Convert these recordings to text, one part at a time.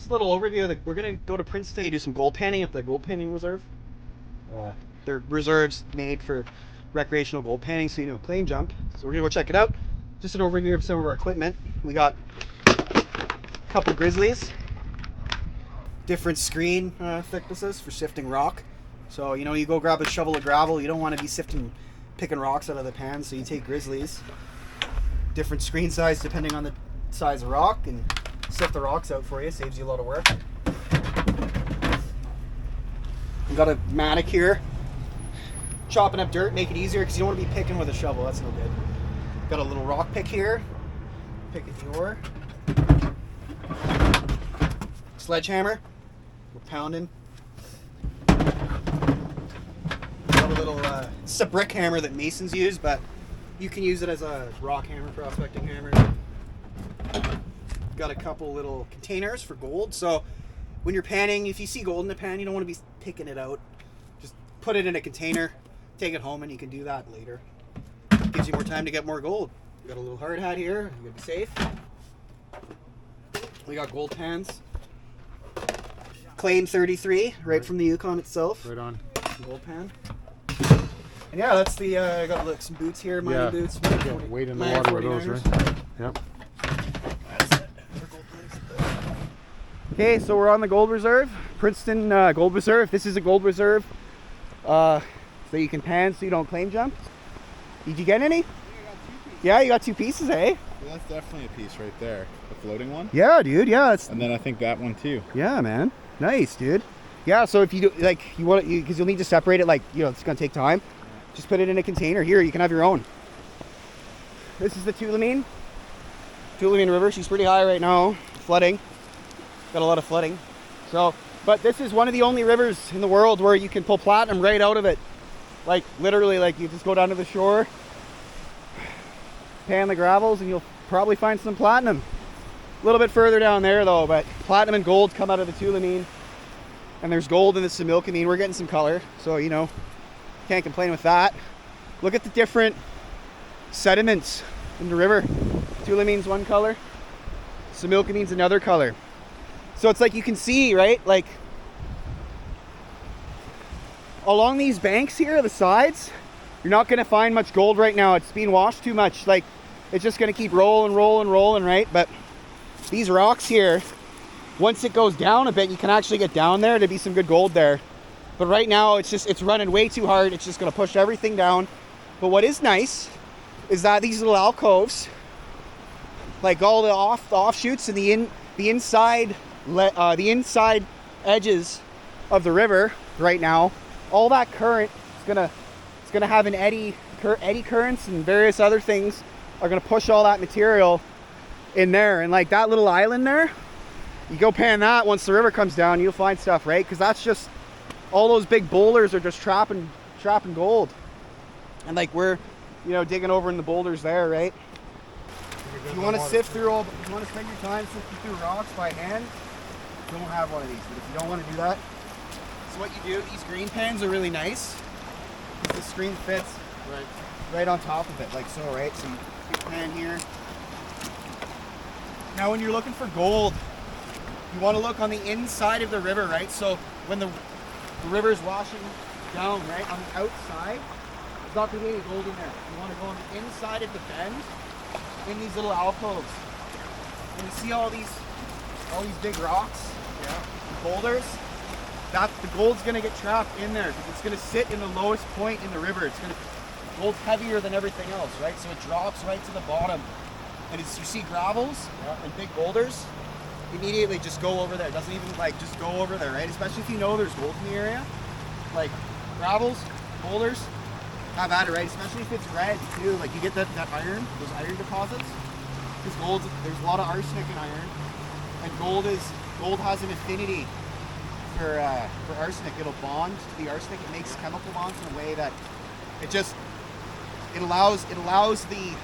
Just a little overview. We're gonna go to Princeton to do some gold panning at the gold panning reserve. They're reserves made for recreational gold panning, so you know, claim jump. So we're gonna go check it out. Just an overview of some of our equipment. We got a couple grizzlies, different screen thicknesses for sifting rock. So you know, you go grab a shovel of gravel. You don't want to be picking rocks out of the pan, so you take grizzlies. Different screen size depending on the size of rock, and sift the rocks out for you. Saves you a lot of work. We've got a mattock here, chopping up dirt, make it easier because you don't want to be picking with a shovel. That's no good. Got a little rock pick here. Pick a drawer. Sledgehammer. We're pounding. Got a little. It's a brick hammer that masons use, but you can use it as a rock hammer, prospecting hammer. Got a couple little containers for gold. So when you're panning, if you see gold in the pan, you don't want to be picking it out. Just put it in a container, take it home, and you can do that later. Gives you more time to get more gold. We got a little hard hat here. You gotta be safe. We got gold pans. Claim 33, right from the Yukon itself. Right on. Gold pan. And yeah, that's the. I got like some boots here, mining boots. Weight in the water with those, right? Yep. Okay, so we're on the gold reserve, Princeton Gold Reserve. This is a gold reserve, so you can pan so you don't claim jump. Did you get any? Yeah, you got 2 pieces, eh? Yeah, that's definitely a piece right there. The floating one? Yeah, dude, yeah. And then I think that one too. Yeah, man. Nice, dude. Yeah, so if you do, like, you want it, because you'll need to separate it, like, you know, it's going to take time. Just put it in a container. Here, you can have your own. This is the Tulameen River. She's pretty high right now, flooding. Got a lot of flooding. So, but this is one of the only rivers in the world where you can pull platinum right out of it. Like literally, like you just go down to the shore, pan the gravels, and you'll probably find some platinum. A little bit further down there though, but platinum and gold come out of the Tulameen. And there's gold in the Similkameen. We're getting some color, so you know, can't complain with that. Look at the different sediments in the river. Tulameen's one color, Similkameen's another color. So it's like you can see, right? Like along these banks here, the sides, you're not going to find much gold right now. It's being washed too much. Like it's just going to keep rolling, right? But these rocks here, once it goes down a bit, you can actually get down there to be some good gold there. But right now it's running way too hard. It's just going to push everything down. But what is nice is that these little alcoves, like all the offshoots and the inside edges of the river right now, all that current is gonna have an eddy currents and various other things are gonna push all that material in there. And like that little island there, you go pan that, once the river comes down, you'll find stuff, right? Because that's just all those big boulders are just trapping gold. And like we're, you know, digging over in the boulders there, right? If you want to sift through if you want to spend your time sifting through rocks by hand, don't have one of these. But if you don't want to do that, so what you do, these green pans are really nice. The screen fits right on top of it, like so, right? So you put your pan here. Now when you're looking for gold, you want to look on the inside of the river, right? So when the river's washing down, right, on the outside, there's not going to be any gold in there. You want to go on the inside of the bend, in these little alcoves. And you see all these big rocks, boulders, that the gold's gonna get trapped in there because it's gonna sit in the lowest point in the river. Gold's heavier than everything else, right? So it drops right to the bottom. And you see gravels and big boulders, immediately just go over there. It doesn't even like just go over there, right? Especially if you know there's gold in the area. Like gravels, boulders, have at it, right? Especially if it's red too. Like you get that iron, those iron deposits. Because there's a lot of arsenic in iron, and gold has an affinity for arsenic. It'll bond to the arsenic. It makes chemical bonds in a way that it allows the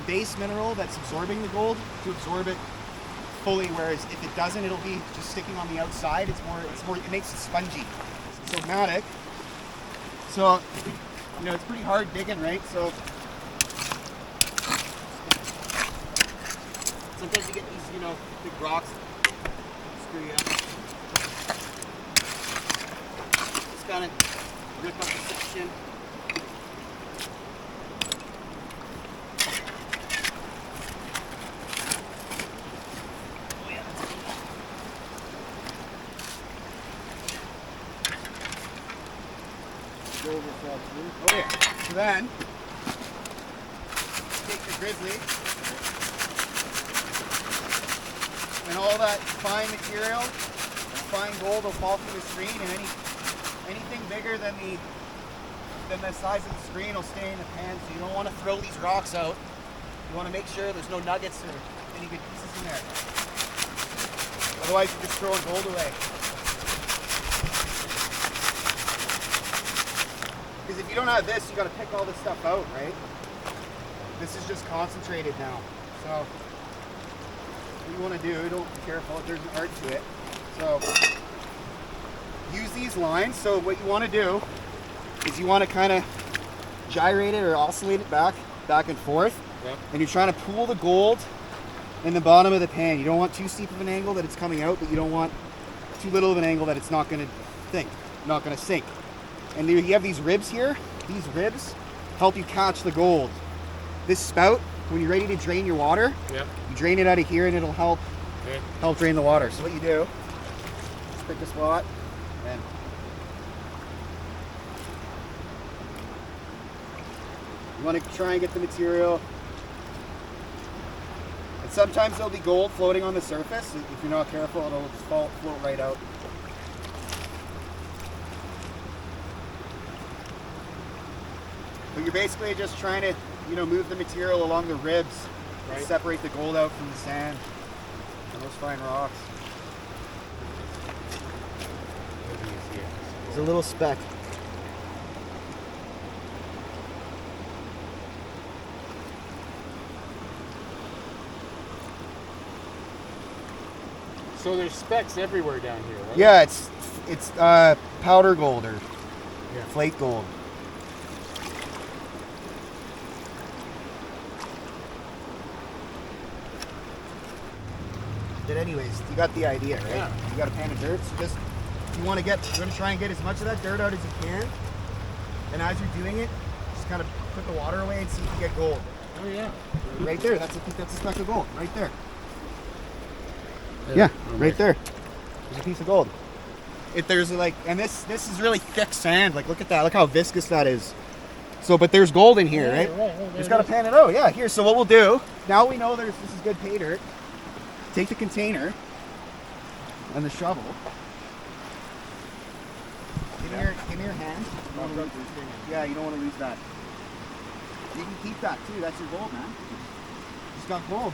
base mineral that's absorbing the gold to absorb it fully. Whereas if it doesn't, it'll be just sticking on the outside. It makes it spongy. So mattock. So you know, it's pretty hard digging, right? So sometimes you get these, you know, big rocks screw you up. Just kind of rip up the section. Oh yeah. So then, take the grizzly and all that fine material, fine gold will fall through the screen, and anything bigger than the size of the screen will stay in the pan. So you don't want to throw these rocks out. You want to make sure there's no nuggets or any good pieces in there. Otherwise, you're just throwing gold away. Because if you don't have this, you got to pick all this stuff out, right? This is just concentrated now. So what you want to do, don't be careful, there's an art to it. So use these lines. So what you want to do is you want to kind of gyrate it or oscillate it back and forth. Yep. And you're trying to pool the gold in the bottom of the pan. You don't want too steep of an angle that it's coming out, but you don't want too little of an angle that it's not going to sink. And you have these ribs here. These ribs help you catch the gold. This spout, when you're ready to drain your water, yep, you drain it out of here and it'll help drain the water. So what you do, just pick a spot and you want to try and get the material. And sometimes there'll be gold floating on the surface. If you're not careful, it'll just float right out. But you're basically just trying to, move the material along the ribs, right, and separate the gold out from the sand and those fine rocks. There's a little speck. So there's specks everywhere down here, right? Yeah, it's powder gold or flake gold. But anyways, you got the idea, right? Yeah. You got a pan of dirt, so just you're gonna try and get as much of that dirt out as you can. And as you're doing it, just kind of put the water away and see if you get gold. Oh yeah. Right there, that's a speck of gold, right there. Yeah, right there. There's a piece of gold. There's and this is really thick sand. Like, look at that. Look how viscous that is. So, but there's gold in here, right? Just gotta pan it out. Yeah, here. So what we'll do, now we know this is good pay dirt. Take the container and the shovel. Give me your hand. Yeah, you don't want to lose that. You can keep that too. That's your gold, man. Just got gold.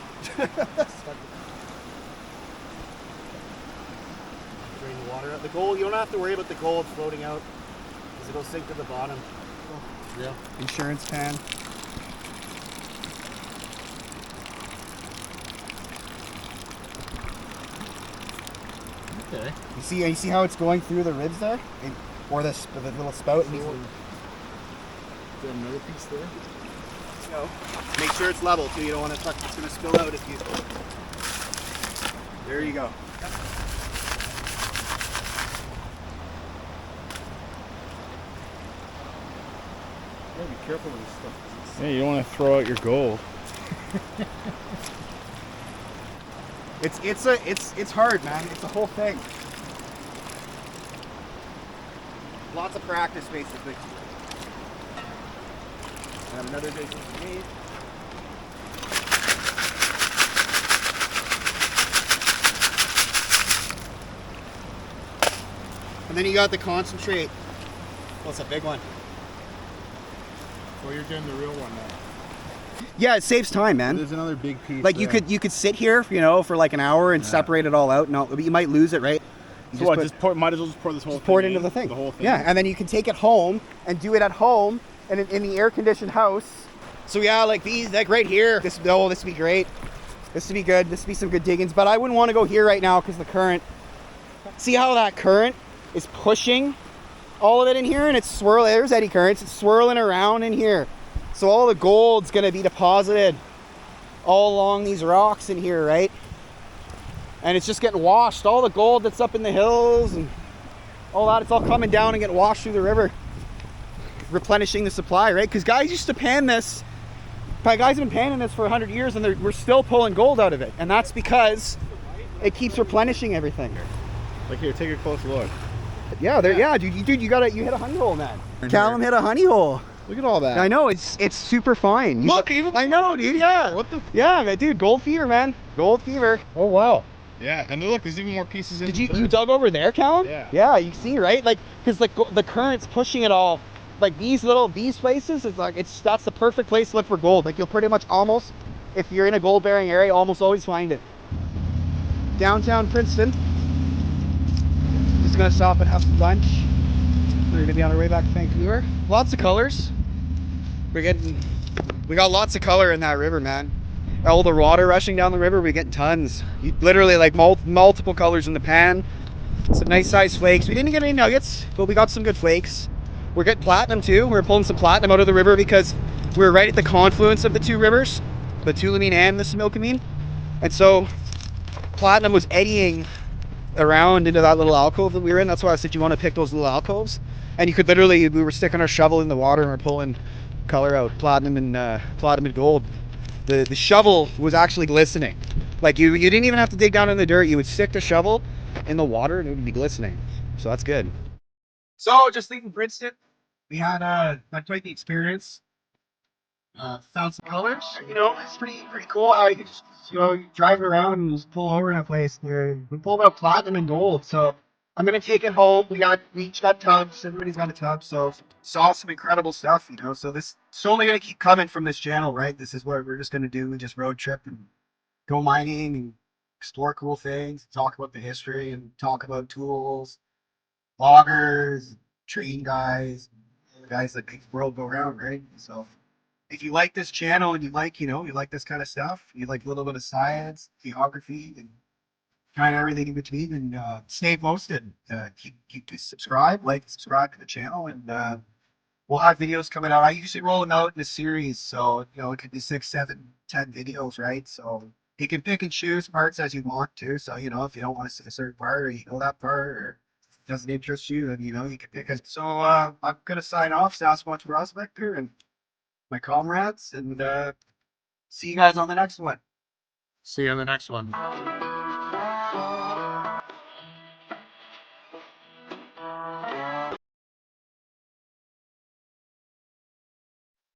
Drain the water out. The gold, you don't have to worry about the gold floating out because it'll sink to the bottom. Yeah. Insurance pan. Okay. You see how it's going through the ribs there, or the little spout. Is there another piece there? So, make sure it's level too. You don't want to it's going to spill out if you. There you go. You gotta be careful with this stuff. Yeah, you don't want to throw out your gold. It's hard, man. It's a whole thing. Lots of practice, basically. And another big piece of meat. And then you got the concentrate. Well, it's a big one. Well, you're doing the real one now. Yeah, it saves time, man. There's another big piece. Like there. you could sit here, for like an hour and separate it all out. No, but you might lose it, right? So what? Might as well just pour this whole thing. Pour it into the thing. The whole thing. Yeah, and then you can take it home and do it at home and in the air-conditioned house. So yeah, like these, like right here. This would be great. This would be good. This would be some good diggings. But I wouldn't want to go here right now because the current. See how that current is pushing all of it in here, and it's swirling. There's eddy currents. It's swirling around in here. So all the gold's gonna be deposited all along these rocks in here, right? and it's just getting washed. All the gold that's up in the hills and all that, it's all coming down and getting washed through the river, replenishing the supply, right? Because guys used to pan this. Guys have been panning this for 100 years, and we're still pulling gold out of it, and that's because it keeps replenishing everything. Like here, take a close look. Yeah, dude, you hit a honey hole, man. Callum hit a honey hole. Look at all that. I know, it's super fine. Look, even. I know, dude. Yeah. What the? Yeah, man, dude. Gold fever, man. Gold fever. Oh wow. Yeah, and look, there's even more pieces in. Did you dug over there, Callum? Yeah. Yeah, you see, right? Like, because the current's pushing it all. Like these places, that's the perfect place to look for gold. Like you'll pretty much almost, if you're in a gold bearing area, almost always find it. Downtown Princeton. Just gonna stop and have some lunch. We're gonna be on our way back to Vancouver. Lots of colors. We got lots of color in that river, man. All the water rushing down the river, we get tons. Literally like multiple colors in the pan. Some nice sized flakes. We didn't get any nuggets, but we got some good flakes. We're getting platinum too. We're pulling some platinum out of the river because we're right at the confluence of the two rivers, the Tulameen and the Similkameen. And so platinum was eddying around into that little alcove that we were in. That's why I said you want to pick those little alcoves. And you could literally, we were sticking our shovel in the water and we're pulling color out, platinum and gold. The shovel was actually glistening. Like you didn't even have to dig down in the dirt. You would stick the shovel in the water and it would be glistening. So that's good. So just leaving Princeton, we had quite the experience. Found some colors. It's pretty cool how you can just drive around and just pull over in a place. We pulled out platinum and gold. So I'm gonna take it home. We each got tubs. Everybody's got a tub. So saw some incredible stuff. So it's only gonna keep coming from this channel, right? This is what we're just gonna do. We just road trip and go mining and explore cool things. Talk about the history and talk about tools, loggers, train guys, the guys that make the world go round, right? So if you like this channel and you like this kind of stuff, you like a little bit of science, geography, and kind of everything in between, and stay posted. Keep to subscribe to the channel, and we'll have videos coming out. I usually roll them out in a series, so it could be 6, 7, 10 videos, right? So you can pick and choose parts as you want to. So if you don't want to see a certain part, or that part, or it doesn't interest you, then you can pick it. So I'm gonna sign off, Sasquatch Prospector, and my comrades, and see you guys on the next one. See you on the next one.